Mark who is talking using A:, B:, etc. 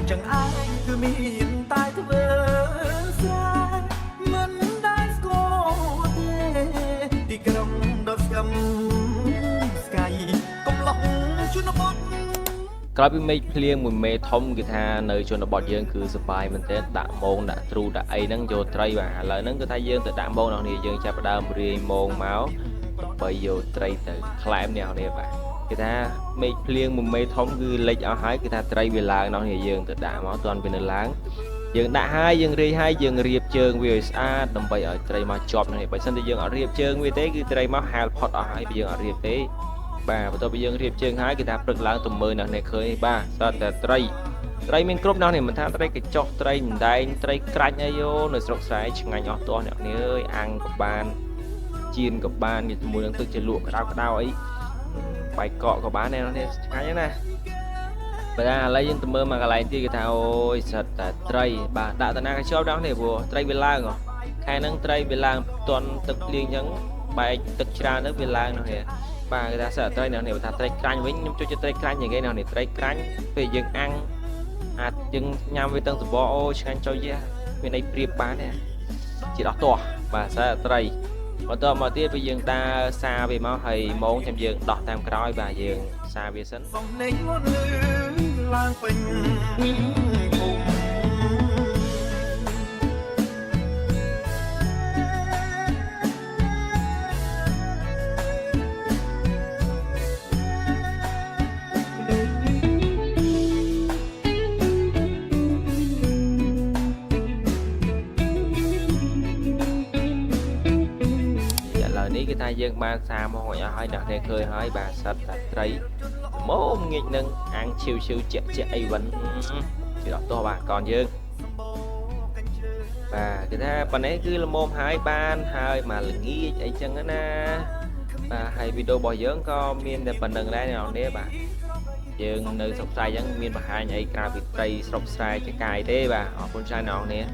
A: chẳng ai cứ miền tai thơ xa mình đã có thể thì cầm đôi cầm sky công lòng chút nó bót
B: ក្រោយពីមេឃភ្លៀងមួយមេធំគឺថានៅជនបទយើងគឺសបាយមែនទែនដាក់មងដាក់ទ្រូដាក់អីហ្នឹងយកត្រីបាទឥឡូវហ្នឹងគឺថាយើងទៅដាក់មងដល់នេះយើងចាប់ផ្ដើមរាយមងមកដើម្បីយកត្រីទៅខ្លែមនេះនេះបាទគឺថាមេឃភ្លៀងមួយមេធំគឺលិចអស់ហើយគឺថាត្រីវាឡើងដល់នេះយើងទៅដាក់មកតន់វានៅឡើងយើងដាក់ហើយយើងរាយហើយយើងរៀបជើងវាឲ្យស្អាតដើម្បីឲ្យត្រីមកជាប់នេះបើមិនតែយើងអត់រៀបជើងវាទេគឺត្រីមកហាលផុតអស់ហើយបើយើងអត់រៀបទេបាទបន្ទាប់ពីយើងរៀបជើងហើយគឺថាព្រឹកឡើងទៅមើលនៅនេះឃើញបាទសតតែត្រីមានគ្រប់ដល់នេះមិនថាត្រីកញ្ចុះត្រីម្ដែងត្រីក្រាច់អីយោនៅស្រុកស្រែឆ្ងាញ់អស់ទាស់អ្នកនេះអើយអាំងក៏បានជៀនក៏បានជាមួយនឹងទឹកជ្រលក់ក្តៅអីបាយកកក៏បានដែរនេះឆ្ងាញ់ណាស់បាទឥឡូវយើងទៅមើលមកកន្លែងទៀតគេថាអូយសតតែត្រីបាទដាក់តាណាកញ្ចុះដល់នេះព្រោះត្រីវាឡើងខែហ្នឹងត្រីវាឡើងផ្ទាន់ទឹកភ្លៀងអញ្ចឹងបែកទឹកច្រើនទៅវាឡើងនោះនេះបាទគេថាសត្វត្រីនេះបើថាត្រីក្រាញ់វិញខ្ញុំជួយចិត្តត្រីក្រាញ់យ៉ាងគេនេះត្រីក្រាញ់ពេលយើងអាំងអាចយើងញ៉ាំវាទាំងសបអូឆ្ងាញ់ចុយមានអីប្រៀបបានទេជាដោះទាស់បាទសត្វត្រីបន្តមកទៀតពេលយើងដើរសាវាមកហើយម៉ោងចាំយើងដោះតាមក្រោយបាទយើងសាវាសិន
A: dòng nến ngôn ngữ lang phình cùng នេះគឺថាយើងបានសាមកឲ្យអ្នកនេះឃើញហើយបាទសត្វត្រីមកងាកនឹងអាំងឈៀវជាក់អីវិញជាដល់តោះបាទកនយើងបាទគឺថាប៉ុណ្ណេះគឺល្មមហើយបានហើយមកល្ងាចអីចឹងណាបាទហើយវីដេអូរបស់យើងក៏មានតែប៉ុណ្្នឹងដែរអ្នកនេះបាទយើងនៅស្រុកស្រែអញ្ចឹងមានបង្ហាញអីក្រៅពីត្រីស្រុកស្រែចកាយទេបាទអរគុណច្រើនអ្នកនេះ